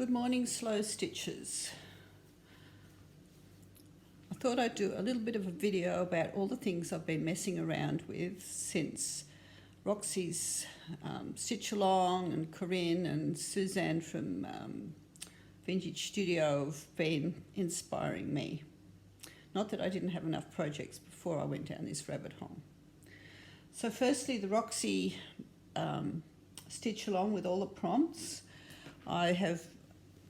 Good morning, slow stitches. I thought I'd do a little bit of a video about all the things I've been messing around with since Roxy's Stitch Along and Karin and Suzanne from Vintage Studio have been inspiring me. Not that I didn't have enough projects before I went down this rabbit hole. So firstly, the Roxy Stitch Along with all the prompts. I have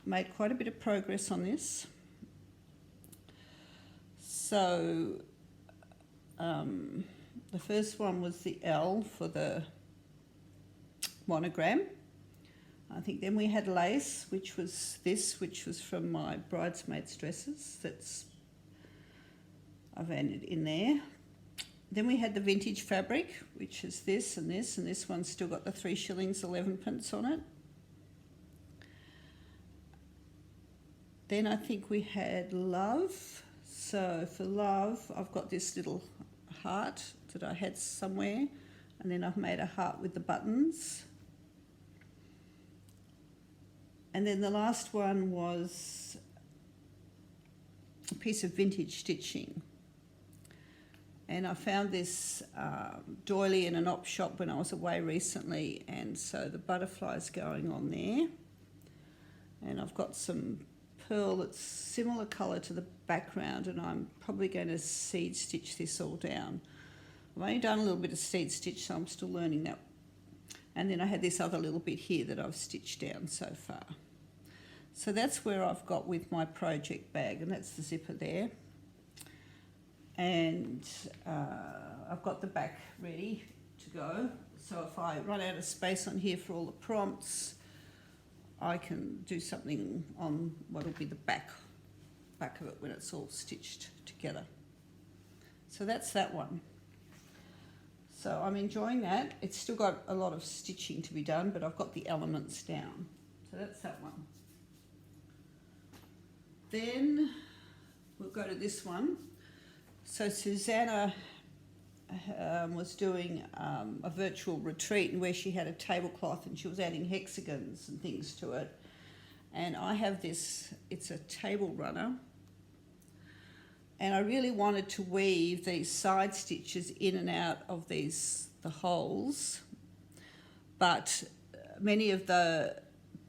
made quite a bit of progress on this. So the first one was the L for the monogram. I think then we had lace, which was this, which was from my bridesmaids' dresses. I've added in there. Then we had the vintage fabric, which is this and this, and this one's still got the 3 shillings 11 pence on it. Then I think we had love. So for love, I've got this little heart that I had somewhere, and then I've made a heart with the buttons. And then the last one was a piece of vintage stitching. And I found this doily in an op shop when I was away recently, and so the butterfly's going on there. And I've got some pearl that's similar colour to the background, and I'm probably going to seed stitch this all down. I've only done a little bit of seed stitch, so I'm still learning that. And then I had this other little bit here that I've stitched down so far. So that's where I've got with my project bag, and that's the zipper there. And I've got the back ready to go. So if I run out of space on here for all the prompts, I can do something on what will be the back of it when it's all stitched together. So that's that one. So I'm enjoying that. It's still got a lot of stitching to be done, but I've got the elements down. So that's that one. Then we'll go to this one. So Susanna was doing a virtual retreat, and where she had a tablecloth and she was adding hexagons and things to it. And I have this, it's a table runner, and I really wanted to weave these side stitches in and out of the holes, but many of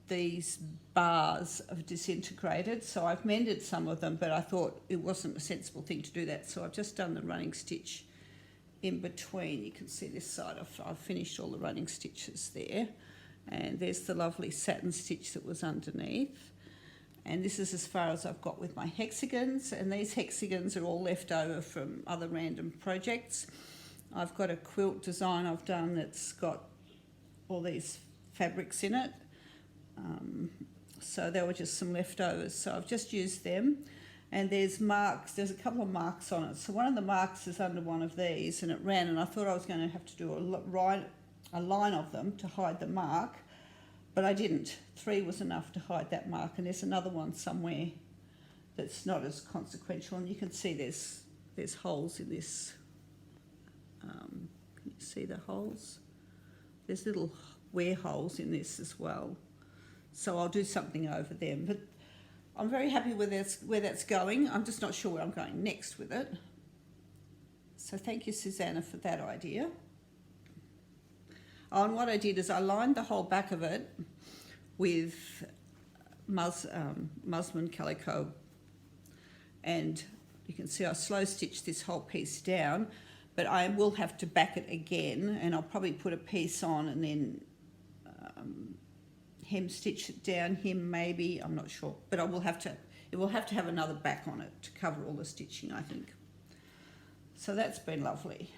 these bars have disintegrated, so I've mended some of them, but I thought it wasn't a sensible thing to do that, so I've just done the running stitch in between. You can see this side, I've finished all the running stitches there, and there's the lovely satin stitch that was underneath. And this is as far as I've got with my hexagons, and these hexagons are all left over from other random projects. I've got a quilt design I've done that's got all these fabrics in it, so they were just some leftovers, so I've just used them. And there's marks, there's a couple of marks on it. So one of the marks is under one of these, and it ran, and I thought I was going to have to do a line of them to hide the mark, but I didn't. 3 was enough to hide that mark, and there's another one somewhere that's not as consequential, and you can see there's holes in this. Can you see the holes? There's little wear holes in this as well. So I'll do something over them. But I'm very happy with where that's going. I'm just not sure where I'm going next with it. So thank you, Susanna, for that idea. Oh, and what I did is I lined the whole back of it with muslin calico, and you can see I slow stitched this whole piece down, but I will have to back it again, and I'll probably put a piece on and then hem stitch it down, maybe, I'm not sure, but it will have to have another back on it to cover all the stitching, I think. So that's been lovely.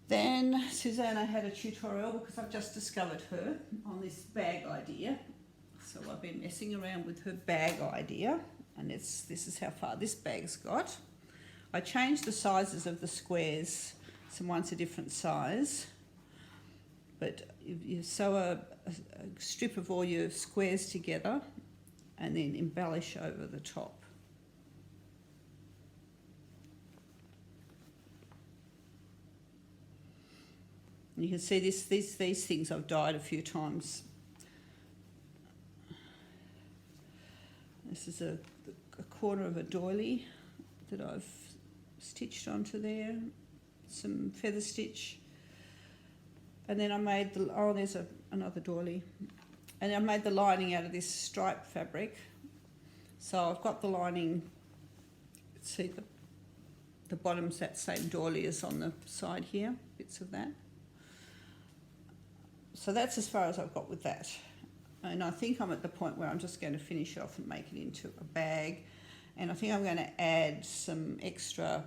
Then Susanna had a tutorial because I've just discovered her on this bag idea. So I've been messing around with her bag idea, and this is how far this bag's got. I changed the sizes of the squares, one's a different size, but you sew a strip of all your squares together and then embellish over the top. And you can see these things I've dyed a few times This is a corner of a doily that I've stitched onto there, some feather stitch, and then I made the, oh there's another doily, and I made the lining out of this striped fabric. So I've got the lining, see the bottom's that same doily as on the side here, bits of that. So that's as far as I've got with that. And I think I'm at the point where I'm just going to finish it off and make it into a bag. And I think I'm going to add some extra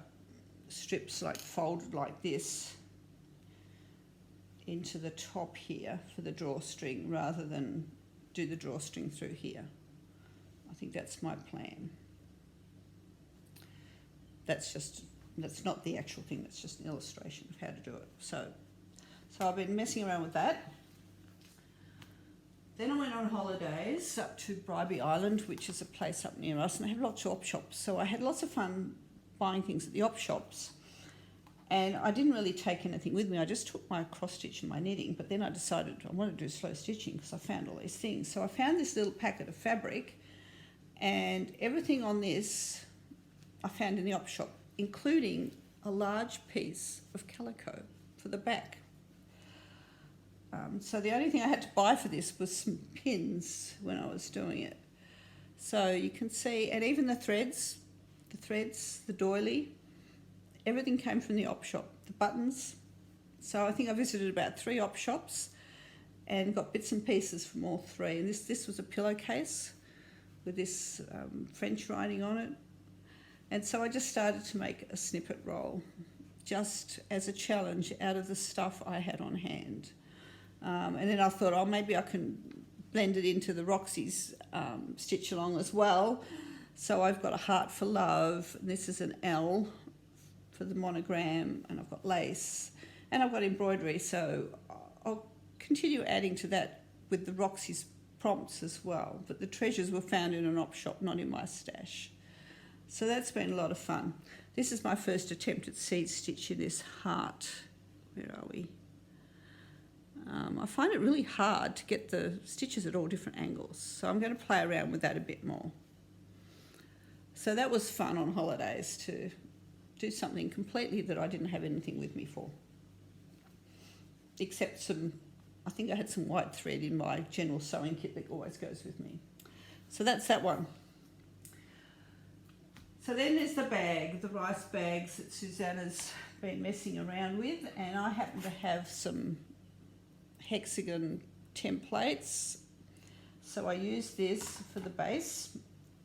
strips like folded like this into the top here for the drawstring rather than do the drawstring through here. I think that's my plan. That's not the actual thing, that's just an illustration of how to do it. So I've been messing around with that. Then I went on holidays up to Bribie Island, which is a place up near us, and they have lots of op shops. So I had lots of fun buying things at the op shops. And I didn't really take anything with me. I just took my cross stitch and my knitting, but then I decided I wanted to do slow stitching because I found all these things. So I found this little packet of fabric, and everything on this I found in the op shop, including a large piece of calico for the back. So the only thing I had to buy for this was some pins when I was doing it. So you can see, and even the threads, the doily, everything came from the op shop, the buttons. So I think I visited about 3 op shops and got bits and pieces from all 3. And this was a pillowcase with this French writing on it. And so I just started to make a snippet roll, just as a challenge out of the stuff I had on hand. And then I thought, oh, maybe I can blend it into the Roxy's stitch along as well. So I've got a heart for love, and this is an L for the monogram, and I've got lace, and I've got embroidery. So I'll continue adding to that with the Roxy's prompts as well. But the treasures were found in an op shop, not in my stash. So that's been a lot of fun. This is my first attempt at seed stitching this heart. Where are we? I find it really hard to get the stitches at all different angles. So I'm going to play around with that a bit more. So that was fun on holidays to do something completely that I didn't have anything with me for. Except I think I had some white thread in my general sewing kit that always goes with me. So that's that one. So then there's the bag, the rice bags that Susanna's been messing around with, and I happen to have some hexagon templates. So I use this for the base.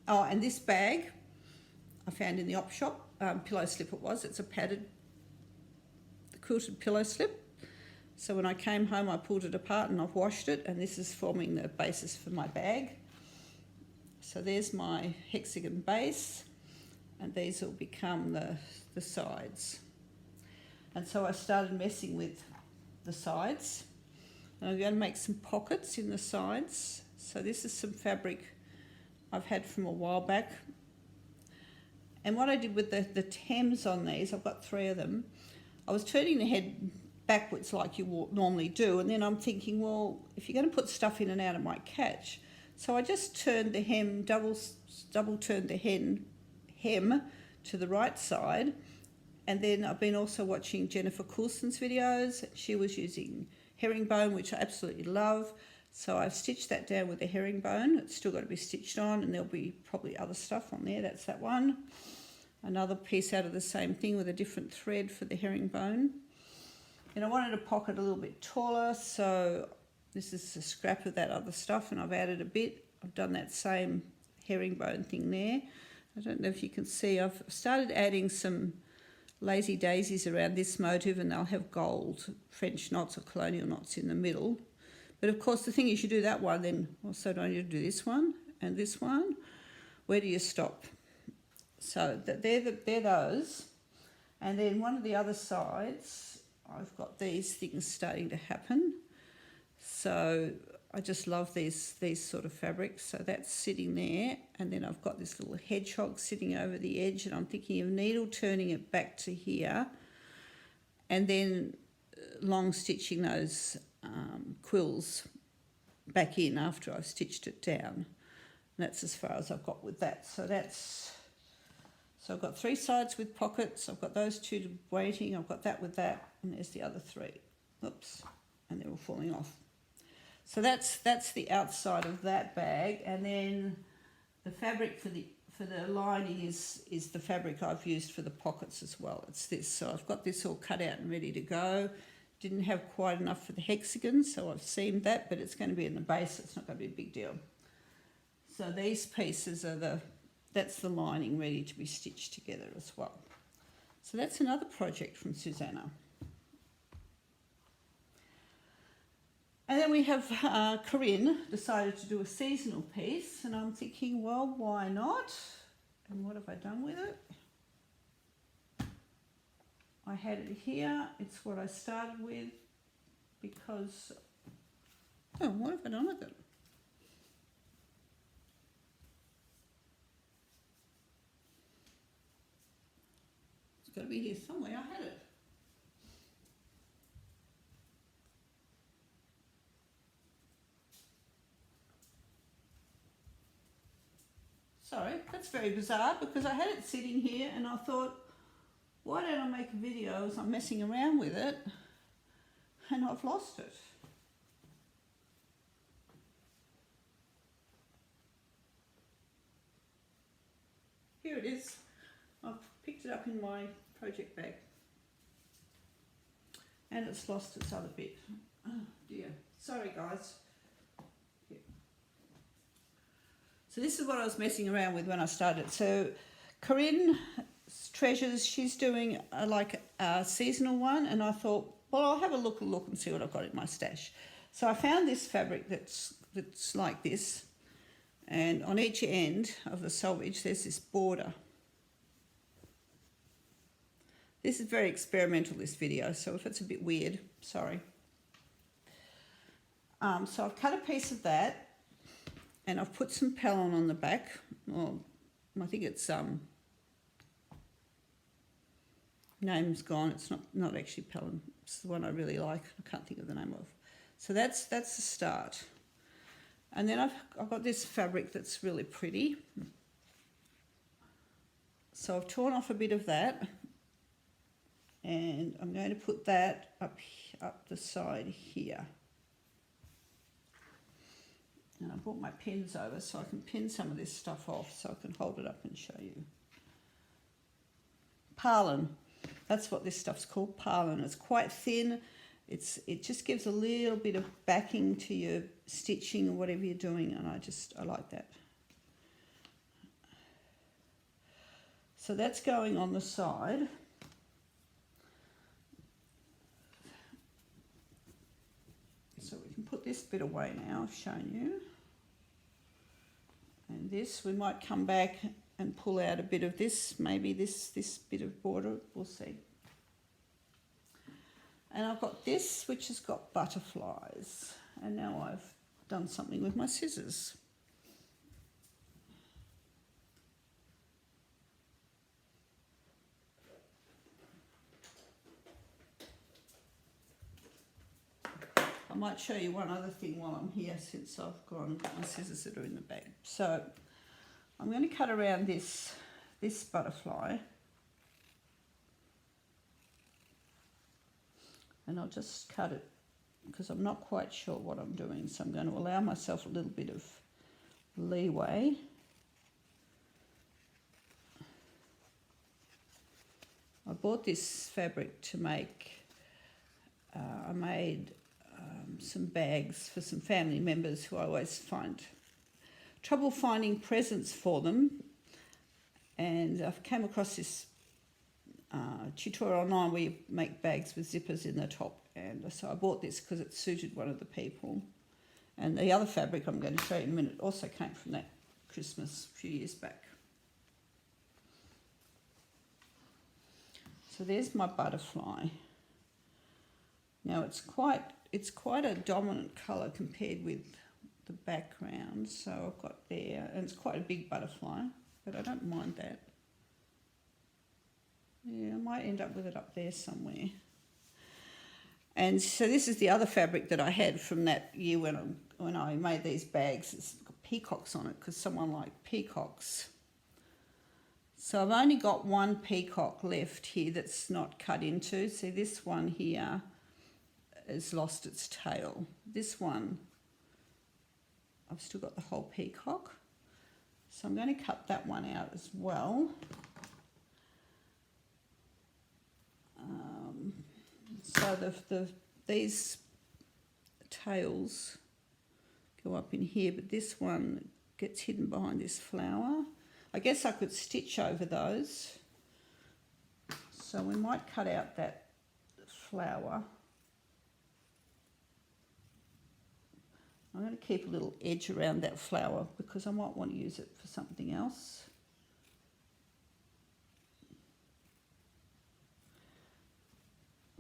Oh, and this bag I found in the op shop, pillow slip it was. It's a padded quilted pillow slip. So when I came home I pulled it apart and I've washed it, and this is forming the basis for my bag. So there's my hexagon base, and these will become the sides. And so I started messing with the sides. And I'm going to make some pockets in the sides. So this is some fabric I've had from a while back. And what I did with the Thames on these, I've got 3 of them, I was turning the head backwards like you normally do, and then I'm thinking, well, if you're going to put stuff in and out, it might catch. So I just turned the hem, double turned the hem to the right side. And then I've been also watching Jennifer Coulson's videos. She was using herringbone, which I absolutely love. So I've stitched that down with a herringbone. It's still got to be stitched on, and there'll be probably other stuff on there. That's that one. Another piece out of the same thing with a different thread for the herringbone. And I wanted a pocket a little bit taller, so this is a scrap of that other stuff, and I've added a bit. I've done that same herringbone thing there. I don't know if you can see, I've started adding some lazy daisies around this motif, and they'll have gold French knots or colonial knots in the middle. But of course the thing is, you do that one, then also don't you do this one and this one? Where do you stop? So they're those. And then one of the other sides, I've got these things starting to happen. So I just love these sort of fabrics. So that's sitting there, and then I've got this little hedgehog sitting over the edge, and I'm thinking of needle turning it back to here, and then long stitching those quills back in after I've stitched it down. that's as far as I've got with that. So I've got 3 sides with pockets. I've got those 2 waiting. I've got that with that, and there's the other 3. Oops, and they're all falling off. So that's the outside of that bag, and then the fabric for the lining is the fabric I've used for the pockets as well. It's this. So I've got this all cut out and ready to go. Didn't have quite enough for the hexagon, so I've seamed that, but it's going to be in the base. It's not going to be a big deal. So these pieces are that's the lining ready to be stitched together as well. So that's another project from Susanna. And then we have Karin decided to do a seasonal piece, and I'm thinking, well, why not? And what have I done with it? I had it here. It's what I started with because, oh, what have I done with it? It's got to be here somewhere. I had it. Sorry, that's very bizarre because I had it sitting here and I thought, why don't I make a video as I'm messing around with it, and I've lost it. Here it is. I've picked it up in my project bag. And it's lost its other bit. Oh dear. Sorry guys. Yeah. So this is what I was messing around with when I started. So Karin Treasures, she's doing a seasonal one, and I thought, well, I'll have a look and see what I've got in my stash. So I found this fabric that's like this, and on each end of the selvage there's this border. This is very experimental, this video, so if it's a bit weird, sorry. So I've cut a piece of that, and I've put some Pellon on the back. Well, I think it's name's gone. It's not actually Pellon. It's the one I really like. I can't think of the name of. So that's the start. And then I've got this fabric that's really pretty. So I've torn off a bit of that, and I'm going to put that up the side here. And I brought my pins over so I can pin some of this stuff off so I can hold it up and show you. Parlin. That's what this stuff's called, Parlin. It's quite thin. It just gives a little bit of backing to your stitching or whatever you're doing, and I like that. So that's going on the side. So we can put this bit away now, I've shown you. And this, we might come back and pull out a bit of this, maybe this bit of border, we'll see. And I've got this, which has got butterflies. And now I've done something with my scissors. I might show you one other thing while I'm here, since I've gone, my scissors that are in the bag. So I'm going to cut around this butterfly, and I'll just cut it because I'm not quite sure what I'm doing, so I'm going to allow myself a little bit of leeway. I bought this fabric to make, I made some bags for some family members who I always find trouble finding presents for them, and I've came across this tutorial online where you make bags with zippers in the top, and so I bought this because it suited one of the people. And the other fabric I'm going to show you in a minute also came from that Christmas a few years back. So there's my butterfly. Now it's quite a dominant colour compared with the background, so I've got there, and it's quite a big butterfly, but I don't mind that. Yeah, I might end up with it up there somewhere. And so this is the other fabric that I had from that year when I made these bags. It's got peacocks on it because someone liked peacocks. So I've only got one peacock left here that's not cut into. See, this one here has lost its tail. This one, I've still got the whole peacock. So I'm going to cut that one out as well. So these tails go up in here, but this one gets hidden behind this flower. I guess I could stitch over those. So we might cut out that flower. I'm going to keep a little edge around that flower because I might want to use it for something else.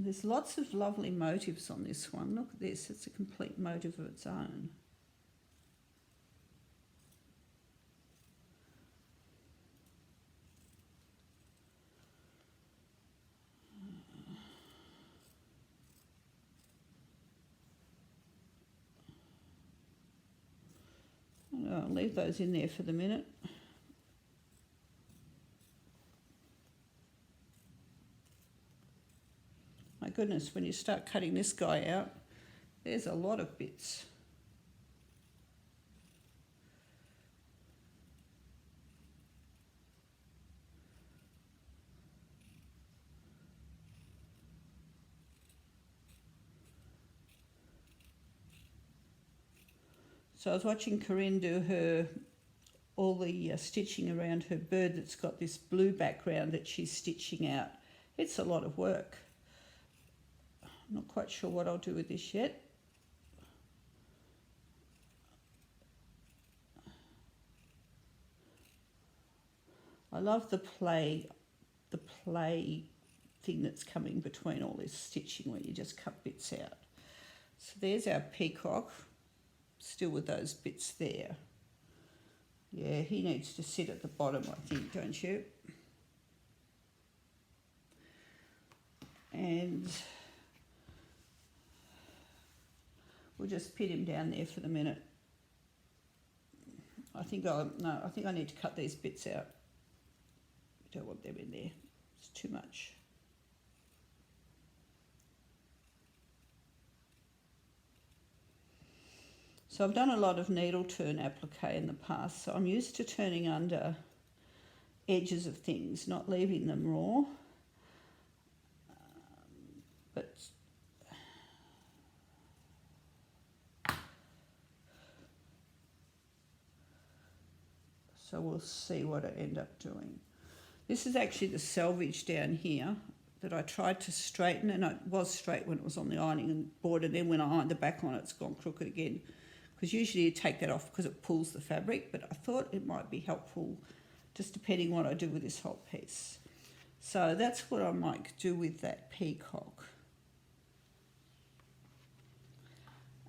There's lots of lovely motifs on this one. Look at this, it's a complete motif of its own. I'll leave those in there for the minute. My goodness, when you start cutting this guy out, there's a lot of bits. So I was watching Karin do all the stitching around her bird that's got this blue background that she's stitching out. It's a lot of work. I'm not quite sure what I'll do with this yet. I love the play thing that's coming between all this stitching where you just cut bits out. So there's our peacock, still with those bits there. Yeah, he needs to sit at the bottom, I think, don't you? And we'll just pin him down there for the minute. I think I need to cut these bits out. I don't want them in there. It's too much. So I've done a lot of needle turn applique in the past, so I'm used to turning under edges of things, not leaving them raw. But so we'll see what I end up doing. This is actually the selvage down here that I tried to straighten, and it was straight when it was on the ironing board, and then when I ironed the back on it, it's gone crooked again. Because usually you take that off because it pulls the fabric, but I thought it might be helpful just depending what I do with this whole piece. So that's what I might do with that peacock.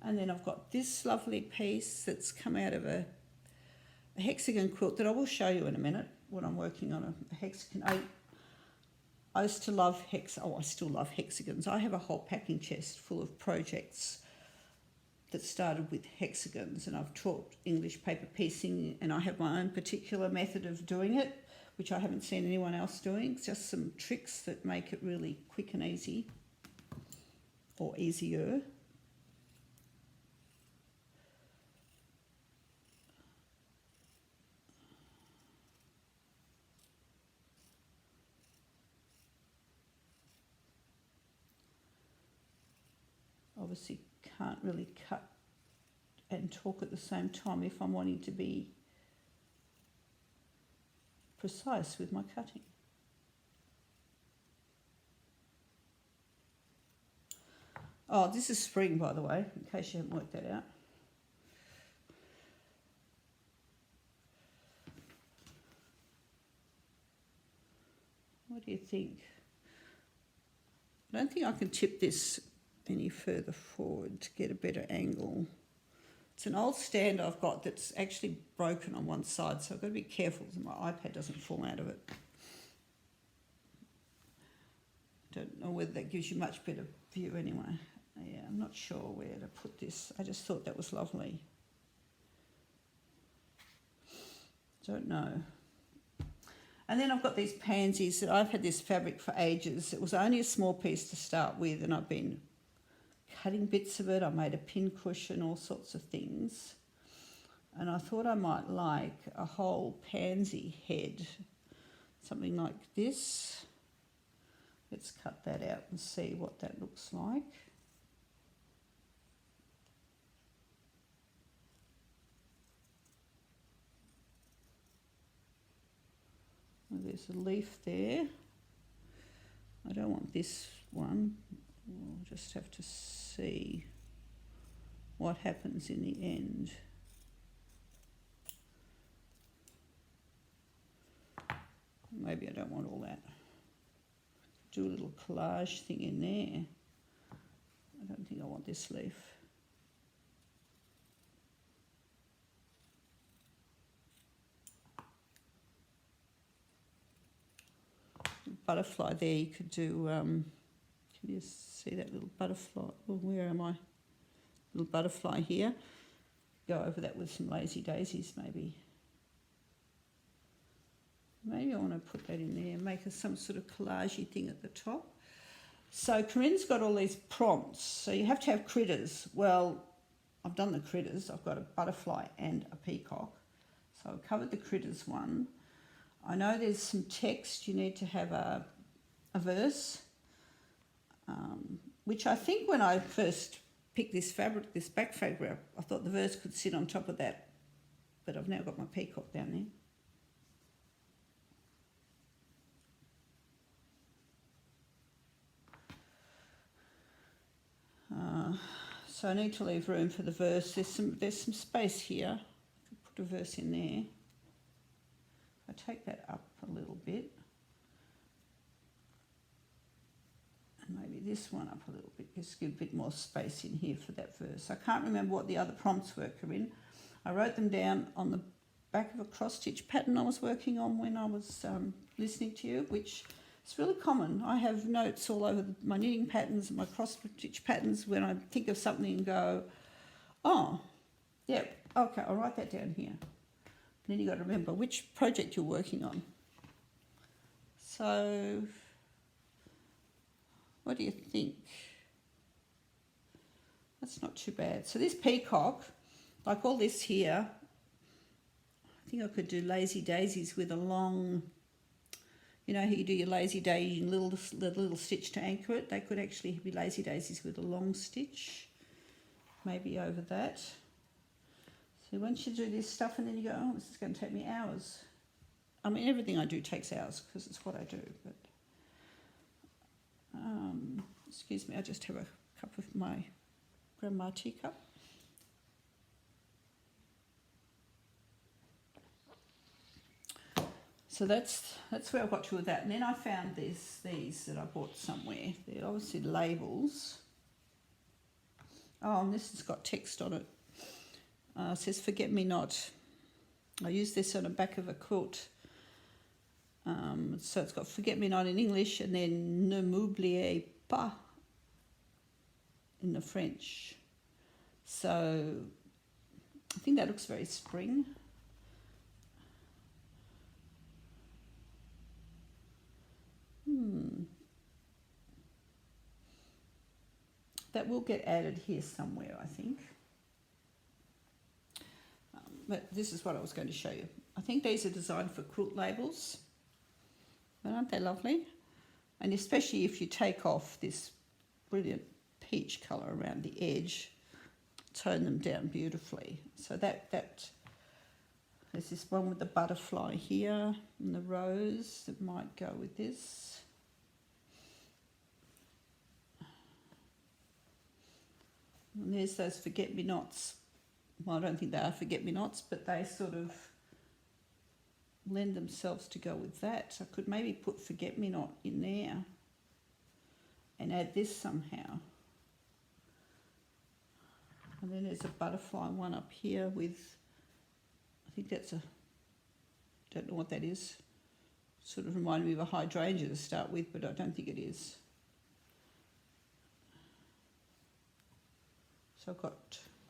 And then I've got this lovely piece that's come out of a hexagon quilt that I will show you in a minute when I'm working on a hexagon. I used to love I still love hexagons. I have a whole packing chest full of projects that started with hexagons, and I've taught English paper piecing, and I have my own particular method of doing it, which I haven't seen anyone else doing. It's just some tricks that make it really quick and easy, or easier. Obviously can't really cut and talk at the same time if I'm wanting to be precise with my cutting. Oh, this is spring, by the way, in case you haven't worked that out. What do you think? I don't think I can tip this any further forward to get a better angle. It's an old stand I've got that's actually broken on one side, so I've got to be careful that my iPad doesn't fall out of it. Don't know whether that gives you much better view anyway. Yeah, I'm not sure where to put this. I just thought that was lovely. Don't know. And then I've got these pansies that I've had this fabric for ages. It was only a small piece to start with, and I've been cutting bits of it. I made a pincushion, all sorts of things. And I thought I might like a whole pansy head, something like this. Let's cut that out and see what that looks like. There's a leaf there. I don't want this one. We'll just have to see what happens in the end. Maybe I don't want all that. Do a little collage thing in there. I don't think I want this leaf. Butterfly there, you could do, can you see that little butterfly? Well, where am I? Little butterfly here. Go over that with some lazy daisies maybe. Maybe I want to put that in there and make some sort of collagey thing at the top. So Karin's got all these prompts. So you have to have critters. Well, I've done the critters. I've got a butterfly and a peacock. So I've covered the critters one. I know there's some text. You need to have a verse, which I think when I first picked this fabric, this back fabric, I thought the verse could sit on top of that. But I've now got my peacock down there. So I need to leave room for the verse. There's some space here. I could put a verse in there. I take that up a little bit. And maybe this one up a little bit, just give a bit more space in here for that verse. I can't remember what the other prompts were, Karin. I wrote them down on the back of a cross-stitch pattern I was working on when I was listening to you, which is really common. I have notes all over my knitting patterns and my cross-stitch patterns when I think of something and go, oh, yeah, okay, I'll write that down here. And then you've got to remember which project you're working on. So, what do you think? That's not too bad. So this peacock, like all this here, I think I could do lazy daisies with a long, you know how you do your lazy daisy and the little stitch to anchor it? They could actually be lazy daisies with a long stitch, maybe over that. So once you do this stuff and then you go, oh, this is going to take me hours. I mean, everything I do takes hours because it's what I do. But excuse me, I just have a cup of my grandma teacup. So that's where I got to with that. And then I found these that I bought somewhere. They're obviously labels. Oh, and this has got text on it. It says "Forget Me Not." I used this on the back of a quilt. So it's got "Forget Me Not" in English and then "Ne m'oubliez pas" in the French. So I think that looks very spring. That will get added here somewhere, I think. But this is what I was going to show you. I think these are designed for quilt labels. But aren't they lovely? And especially if you take off this brilliant peach colour around the edge, tone them down beautifully. So that there's this one with the butterfly here and the rose that might go with this. And there's those forget-me-nots. Well, I don't think they are forget-me-nots, but they sort of lend themselves to go with that. So I could maybe put forget-me-not in there and add this somehow. And then there's a butterfly one up here with, I think that's a, don't know what that is. Sort of reminded me of a hydrangea to start with, but I don't think it is. So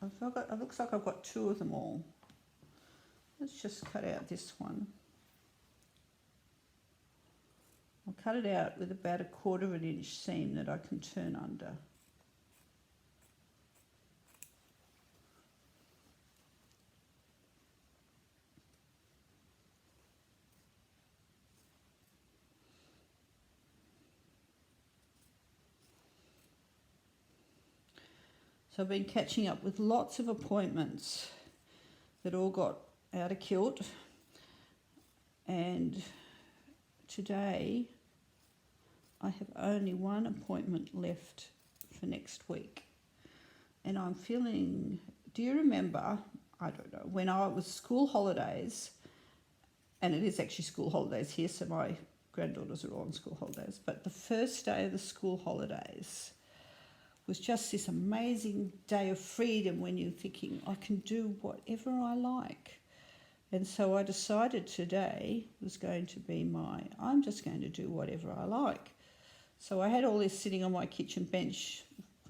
it looks like I've got two of them all. Let's just cut out this one. I'll cut it out with about 1/4 inch seam that I can turn under. So I've been catching up with lots of appointments that all got out of kilt, and today I have only one appointment left for next week. And I'm feeling, do you remember, I don't know, when I was school holidays, and it is actually school holidays here, so my granddaughters are all on school holidays, but the first day of the school holidays was just this amazing day of freedom when you're thinking, I can do whatever I like. And so I decided today was going to be I'm just going to do whatever I like. So I had all this sitting on my kitchen bench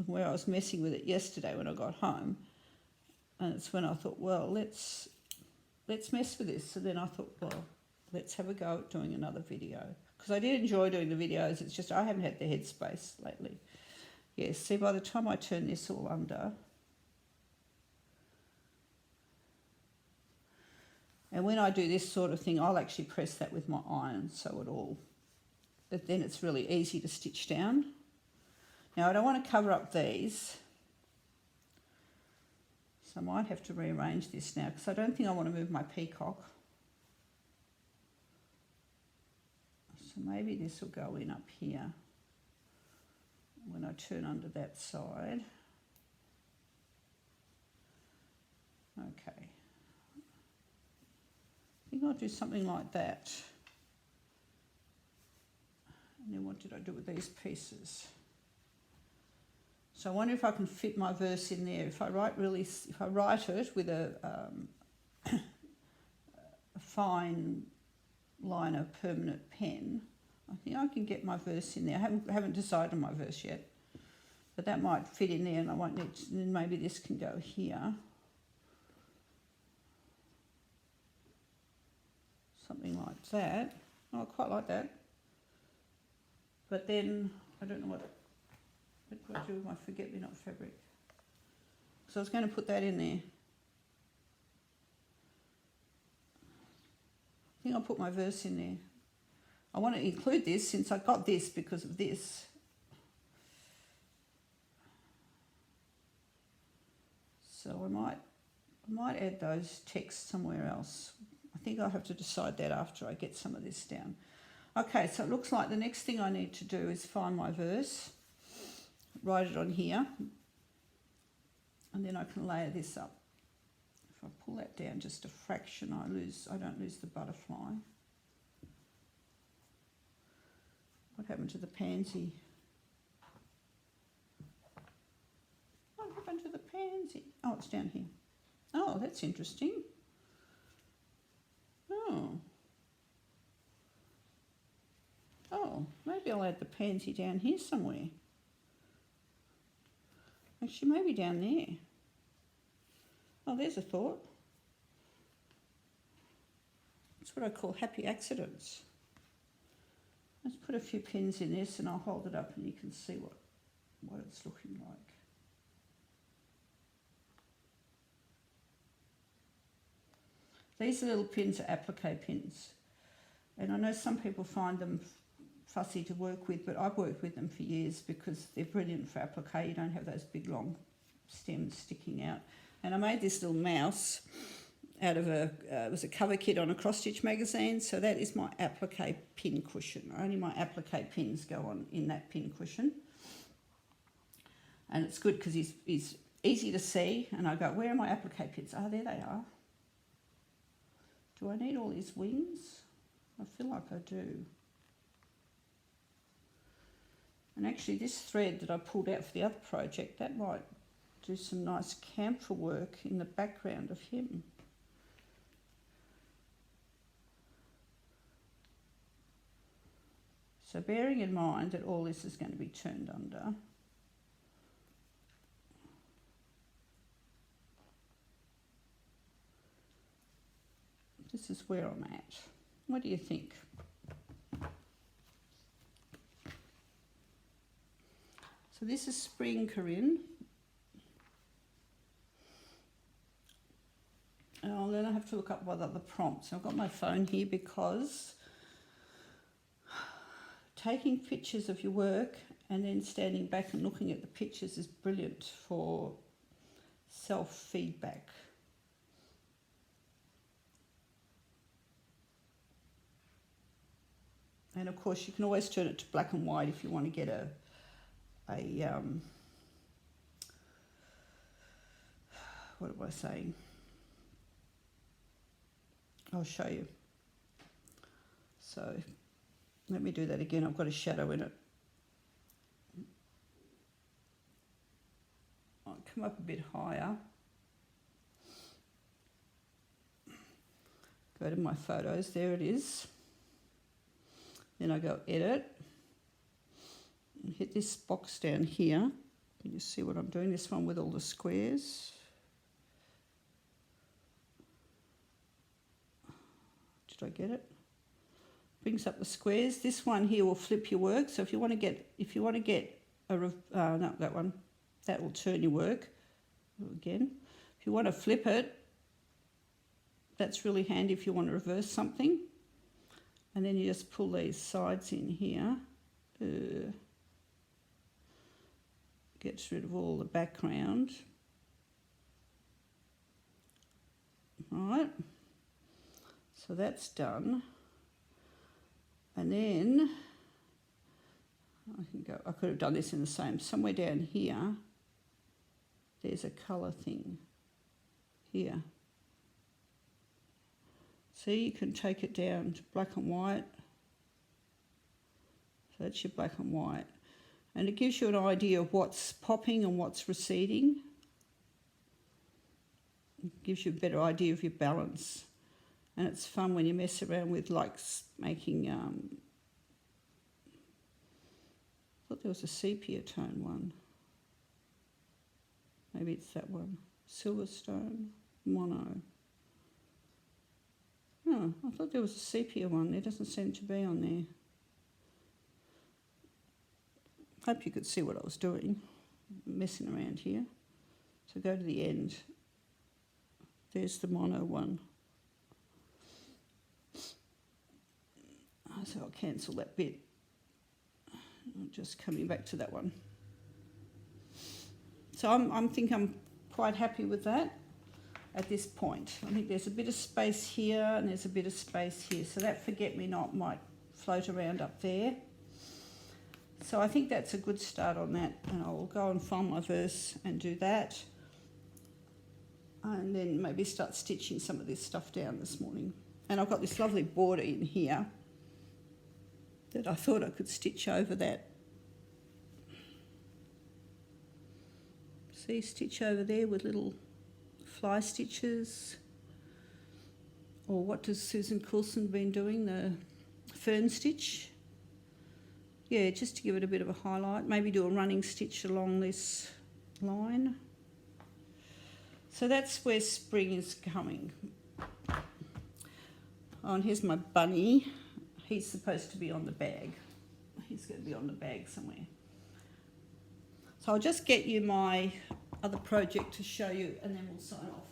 where I was messing with it yesterday when I got home. And it's when I thought, well, let's mess with this. So then I thought, well, let's have a go at doing another video. Because I did enjoy doing the videos, it's just I haven't had the headspace lately. Yes, see, by the time I turn this all under, and when I do this sort of thing, I'll actually press that with my iron but then it's really easy to stitch down. Now I don't want to cover up these, so I might have to rearrange this now because I don't think I want to move my peacock. So maybe this will go in up here when I turn under that side. Okay. I think I'll do something like that. And then what did I do with these pieces? So I wonder if I can fit my verse in there. If I write it with a fine liner permanent pen, I think I can get my verse in there. I haven't decided on my verse yet, but that might fit in there, and I won't need to, then maybe this can go here. Something like that. Oh, I quite like that. But then, I don't know what do I do with my forget-me-not fabric? So I was going to put that in there. I think I'll put my verse in there. I want to include this since I got this because of this. So I might add those texts somewhere else. I think I'll have to decide that after I get some of this down. Okay, so it looks like the next thing I need to do is find my verse, write it on here, and then I can layer this up. If I pull that down just a fraction, I don't lose the butterfly. What happened to the pansy? What happened to the pansy? Oh, it's down here. Oh, that's interesting. Oh, maybe I'll add the pansy down here somewhere. Actually, maybe down there. Oh, there's a thought. That's what I call happy accidents. Let's put a few pins in this and I'll hold it up and you can see what it's looking like. These little pins are applique pins. And I know some people find them fussy to work with, but I've worked with them for years because they're brilliant for applique. You don't have those big long stems sticking out. And I made this little mouse out of it was a cover kit on a cross stitch magazine. So that is my applique pin cushion. Only my applique pins go on in that pin cushion. And it's good because he's easy to see. And I go, where are my applique pins? Oh, there they are. Do I need all these wings? I feel like I do. And actually this thread that I pulled out for the other project, that might do some nice camphor work in the background of him. So bearing in mind that all this is going to be turned under, this is where I'm at. What do you think? So this is spring, Karin. Oh, then I have to look up what other prompts. I've got my phone here because taking pictures of your work and then standing back and looking at the pictures is brilliant for self-feedback. And of course you can always turn it to black and white if you want to get a what am I saying? I'll show you. So let me do that again. I've got a shadow in it. I'll come up a bit higher. Go to my photos. There it is. Then I go edit. And hit this box down here. Can you see what I'm doing? This one with all the squares. Did I get it? Brings up the squares. This one here will flip your work. So if you want to get a no, that one, that will turn your work. Again, if you want to flip it, that's really handy if you want to reverse something. And then you just pull these sides in here. Gets rid of all the background. Right. So that's done. And then I can go, I could have done this in the same, somewhere down here, there's a colour thing here. See, you can take it down to black and white. So that's your black and white. And it gives you an idea of what's popping and what's receding. It gives you a better idea of your balance. And it's fun when you mess around with like making, I thought there was a sepia tone one. Maybe it's that one. Silverstone, mono. Oh, I thought there was a sepia one. There doesn't seem to be on there. Hope you could see what I was doing, messing around here. So go to the end. There's the mono one. So I'll cancel that bit. I'm just coming back to that one. So I think I'm quite happy with that at this point. I think there's a bit of space here and there's a bit of space here. So that forget-me-not might float around up there. So I think that's a good start on that. And I'll go and find my verse and do that. And then maybe start stitching some of this stuff down this morning. And I've got this lovely border in here that I thought I could stitch over that. See, stitch over there with little fly stitches. Or what does Susan Coulson been doing, the fern stitch? Yeah, just to give it a bit of a highlight. Maybe do a running stitch along this line. So that's where spring is coming. Oh, and here's my bunny. He's supposed to be on the bag. He's going to be on the bag somewhere. So I'll just get you my other project to show you and then we'll sign off.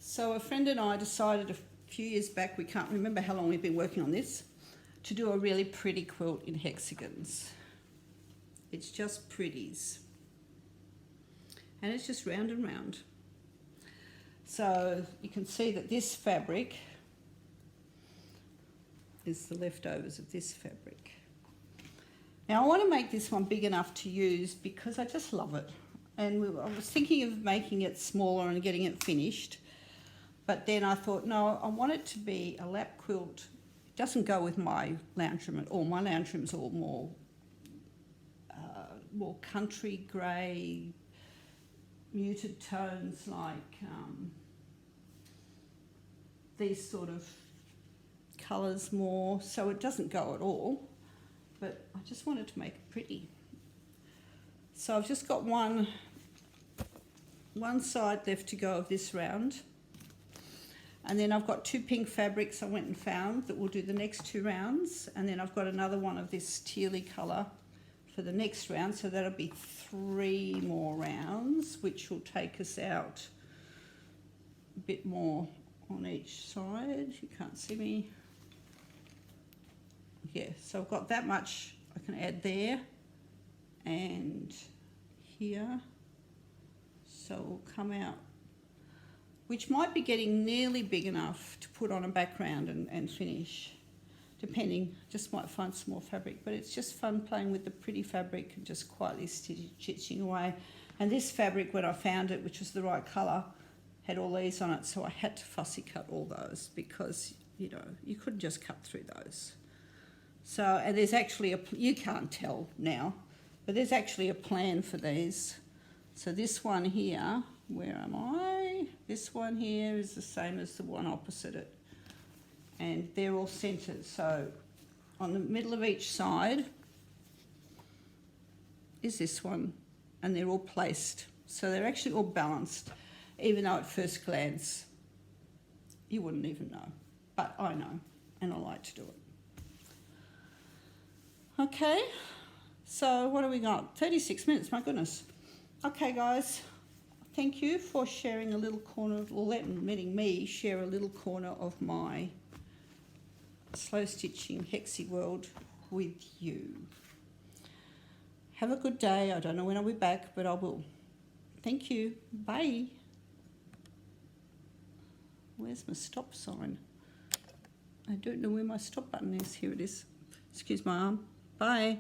So a friend and I decided a few years back, we can't remember how long we've been working on this, to do a really pretty quilt in hexagons. It's just pretties. And it's just round and round. So you can see that this fabric is the leftovers of this fabric. Now I want to make this one big enough to use because I just love it. And I was thinking of making it smaller and getting it finished. But then I thought, no, I want it to be a lap quilt. It doesn't go with my lounge room at all. My lounge room's all more country grey, muted tones like these sort of colours more, so it doesn't go at all, but I just wanted to make it pretty. So I've just got one side left to go of this round, and then I've got 2 pink fabrics I went and found that will do the next 2 rounds, and then I've got another one of this tealy colour for the next round, so that'll be 3 more rounds, which will take us out a bit more on each side. You can't see me. Yeah, so I've got that much I can add there and here, so it'll come out, which might be getting nearly big enough to put on a background and finish, depending. Just might find some more fabric, but it's just fun playing with the pretty fabric and just quietly stitching away. And this fabric, when I found it, which was the right colour, had all these on it, so I had to fussy cut all those because, you know, you couldn't just cut through those. So, and there's actually you can't tell now, but there's actually a plan for these. So this one here, where am I? This one here is the same as the one opposite it. And they're all centred. So on the middle of each side is this one, and they're all placed. So they're actually all balanced, even though at first glance you wouldn't even know. But I know, and I like to do it. Okay, so what have we got? 36 minutes, my goodness. Okay, guys, thank you for sharing a little corner, or letting me share a little corner of my slow stitching Hexie world with you. Have a good day. I don't know when I'll be back, but I will. Thank you. Bye. Where's my stop sign? I don't know where my stop button is. Here it is. Excuse my arm. Bye.